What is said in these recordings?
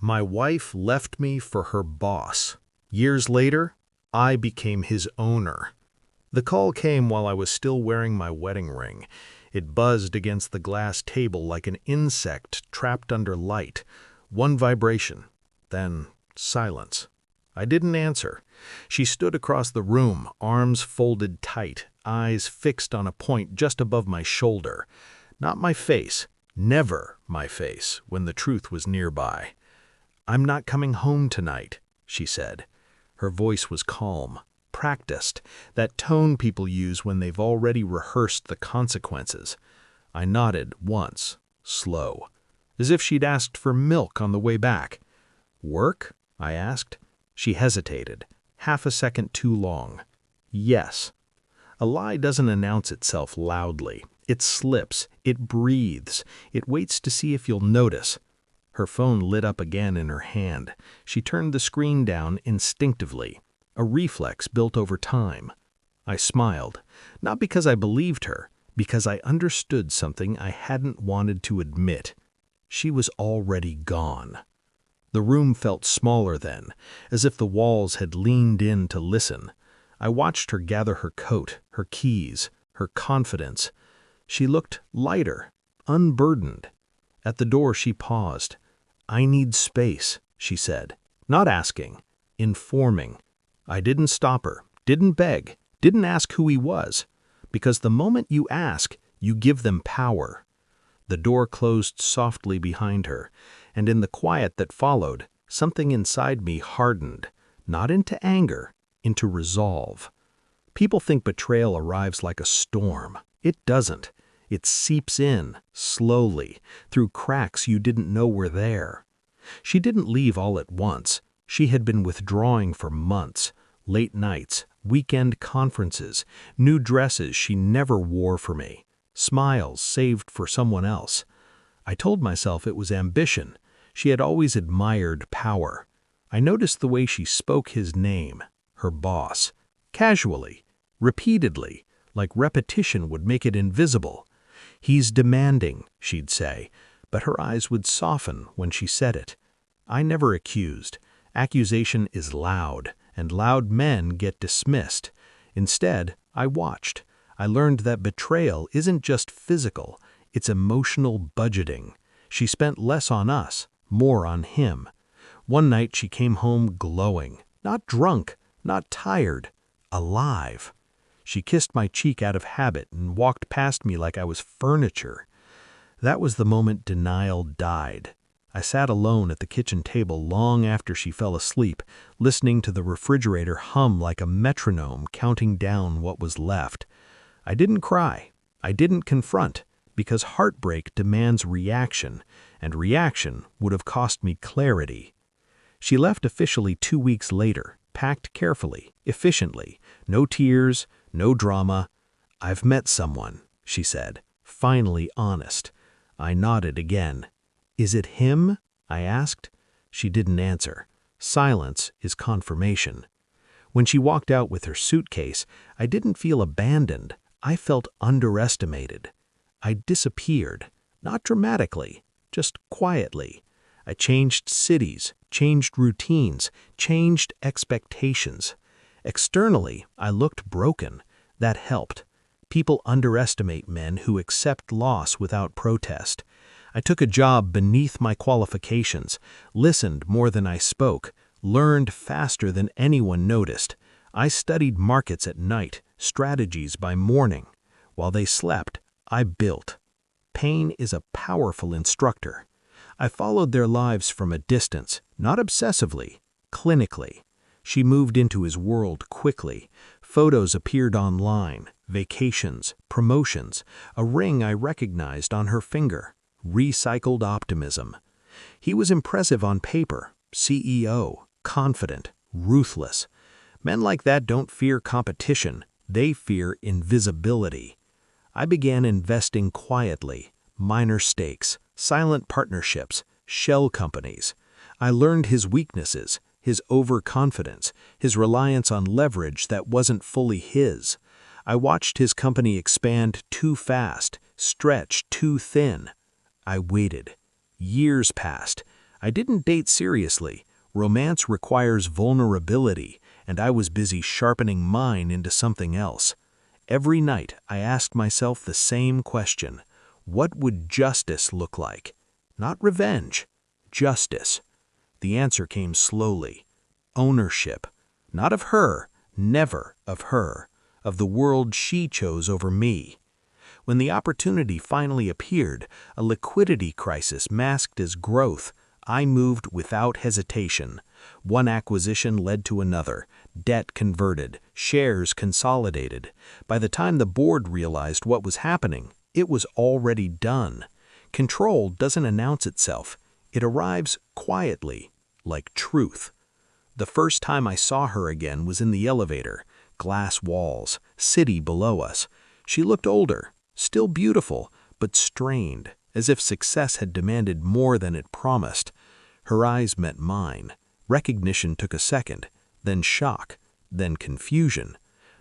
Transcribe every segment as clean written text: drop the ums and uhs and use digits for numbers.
My wife left me for her boss. Years later, I became his owner. The call came while I was still wearing my wedding ring. It buzzed against the glass table like an insect trapped under light. One vibration, then silence. I didn't answer. She stood across the room, arms folded tight, eyes fixed on a point just above my shoulder. Not my face, never my face, when the truth was nearby. "I'm not coming home tonight," she said. Her voice was calm, practiced, that tone people use when they've already rehearsed the consequences. I nodded once, slow, as if she'd asked for milk on the way back. "Work?" I asked. She hesitated, half a second too long. "Yes." A lie doesn't announce itself loudly. It slips, it breathes, it waits to see if you'll notice. Her phone lit up again in her hand. She turned the screen down instinctively, a reflex built over time. I smiled, not because I believed her, because I understood something I hadn't wanted to admit. She was already gone. The room felt smaller then, as if the walls had leaned in to listen. I watched her gather her coat, her keys, her confidence. She looked lighter, unburdened. At the door she paused. "I need space," she said, not asking, informing. I didn't stop her, didn't beg, didn't ask who he was, because the moment you ask, you give them power. The door closed softly behind her, and in the quiet that followed, something inside me hardened, not into anger, into resolve. People think betrayal arrives like a storm. It doesn't. It seeps in, slowly, through cracks you didn't know were there. She didn't leave all at once. She had been withdrawing for months, late nights, weekend conferences, new dresses she never wore for me, smiles saved for someone else. I told myself it was ambition. She had always admired power. I noticed the way she spoke his name, her boss, casually, repeatedly, like repetition would make it invisible. "He's demanding," she'd say, but her eyes would soften when she said it. I never accused. Accusation is loud, and loud men get dismissed. Instead, I watched. I learned that betrayal isn't just physical, it's emotional budgeting. She spent less on us, more on him. One night she came home glowing, not drunk, not tired, alive. She kissed my cheek out of habit and walked past me like I was furniture. That was the moment denial died. I sat alone at the kitchen table long after she fell asleep, listening to the refrigerator hum like a metronome counting down what was left. I didn't cry. I didn't confront, because heartbreak demands reaction, and reaction would have cost me clarity. She left officially 2 weeks later, packed carefully, efficiently, no tears, no drama. "I've met someone," she said, finally honest. I nodded again. "Is it him?" I asked. She didn't answer. Silence is confirmation. When she walked out with her suitcase, I didn't feel abandoned. I felt underestimated. I disappeared, not dramatically, just quietly. I changed cities, changed routines, changed expectations. Externally, I looked broken. That helped. People underestimate men who accept loss without protest. I took a job beneath my qualifications, listened more than I spoke, learned faster than anyone noticed. I studied markets at night, strategies by morning. While they slept, I built. Pain is a powerful instructor. I followed their lives from a distance, not obsessively, clinically. She moved into his world quickly. Photos appeared online, vacations, promotions, a ring I recognized on her finger, recycled optimism. He was impressive on paper, CEO, confident, ruthless. Men like that don't fear competition, they fear invisibility. I began investing quietly, minor stakes, silent partnerships, shell companies. I learned his weaknesses, his overconfidence, his reliance on leverage that wasn't fully his. I watched his company expand too fast, stretch too thin. I waited. Years passed. I didn't date seriously. Romance requires vulnerability, and I was busy sharpening mine into something else. Every night, I asked myself the same question. What would justice look like? Not revenge, justice. The answer came slowly. Ownership. Not of her, never of her, of the world she chose over me. When the opportunity finally appeared, a liquidity crisis masked as growth, I moved without hesitation. One acquisition led to another, debt converted, shares consolidated. By the time the board realized what was happening, it was already done. Control doesn't announce itself. It arrives quietly, like truth. The first time I saw her again was in the elevator. Glass walls, city below us. She looked older, still beautiful, but strained, as if success had demanded more than it promised. Her eyes met mine. Recognition took a second, then shock, then confusion.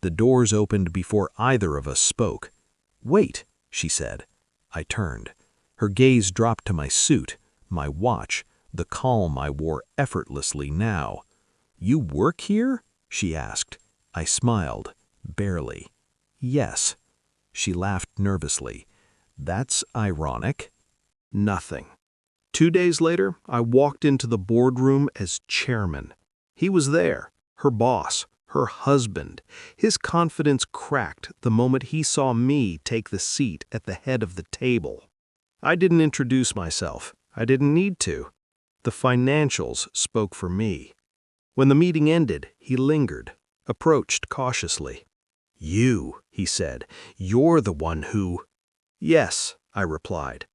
The doors opened before either of us spoke. "Wait," she said. I turned. Her gaze dropped to my suit, my watch, the calm I wore effortlessly now. "You work here?" she asked. I smiled, barely. "Yes." She laughed nervously. "That's ironic." Nothing. 2 days later, I walked into the boardroom as chairman. He was there, her boss, her husband. His confidence cracked the moment he saw me take the seat at the head of the table. I didn't introduce myself. I didn't need to. The financials spoke for me. When the meeting ended, he lingered, approached cautiously. "You," he said, "you're the one who—" "Yes," I replied.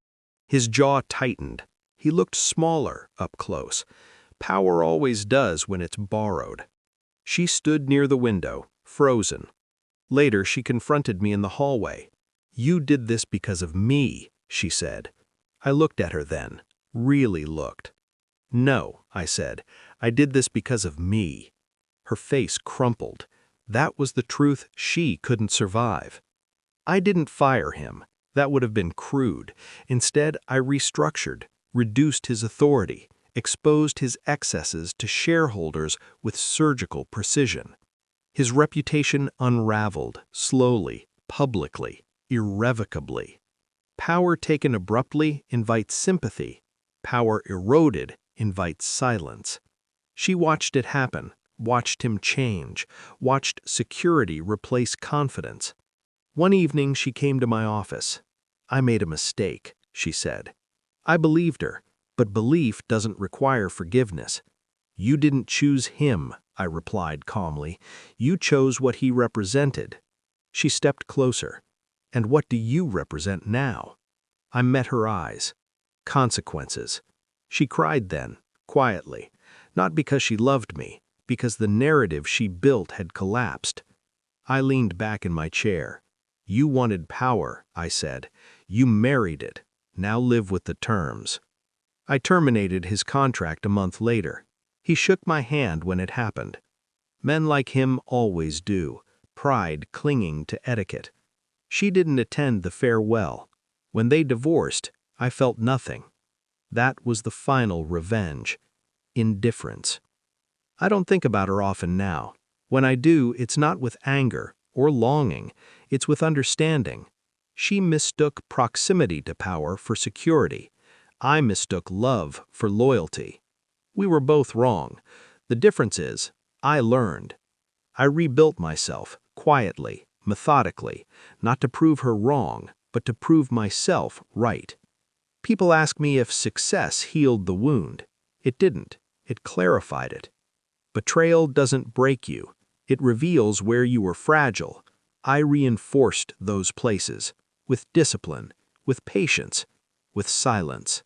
His jaw tightened. He looked smaller up close. Power always does when it's borrowed. She stood near the window, frozen. Later, she confronted me in the hallway. "You did this because of me," she said. I looked at her then, really looked. "No," I said, "I did this because of me." Her face crumpled. That was the truth she couldn't survive. I didn't fire him. That would have been crude. Instead, I restructured, reduced his authority, exposed his excesses to shareholders with surgical precision. His reputation unraveled, slowly, publicly, irrevocably. Power taken abruptly invites sympathy. Power eroded invites silence. She watched it happen, watched him change, watched security replace confidence. One evening she came to my office. "I made a mistake," she said. I believed her, but belief doesn't require forgiveness. "You didn't choose him," I replied calmly. "You chose what he represented." She stepped closer. "And what do you represent now?" I met her eyes. Consequences. She cried then, quietly, not because she loved me, because the narrative she built had collapsed. I leaned back in my chair. "You wanted power," I said. "You married it. Now live with the terms." I terminated his contract a month later. He shook my hand when it happened. Men like him always do, pride clinging to etiquette. She didn't attend the farewell. When they divorced, I felt nothing. That was the final revenge. Indifference. I don't think about her often now. When I do, it's not with anger or longing, it's with understanding. She mistook proximity to power for security. I mistook love for loyalty. We were both wrong. The difference is, I learned. I rebuilt myself, quietly, methodically, not to prove her wrong, but to prove myself right. People ask me if success healed the wound. It didn't. It clarified it. Betrayal doesn't break you. It reveals where you were fragile. I reinforced those places, with discipline, with patience, with silence.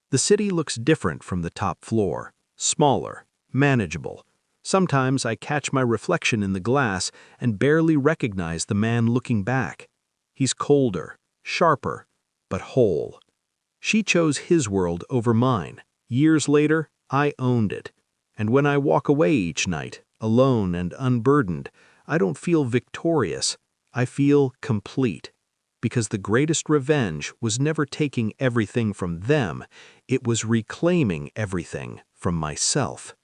The city looks different from the top floor, smaller, manageable. Sometimes I catch my reflection in the glass and barely recognize the man looking back. He's colder, sharper, but whole. She chose his world over mine. Years later, I owned it. And when I walk away each night, alone and unburdened, I don't feel victorious. I feel complete. because the greatest revenge was never taking everything from them, it was reclaiming everything from myself.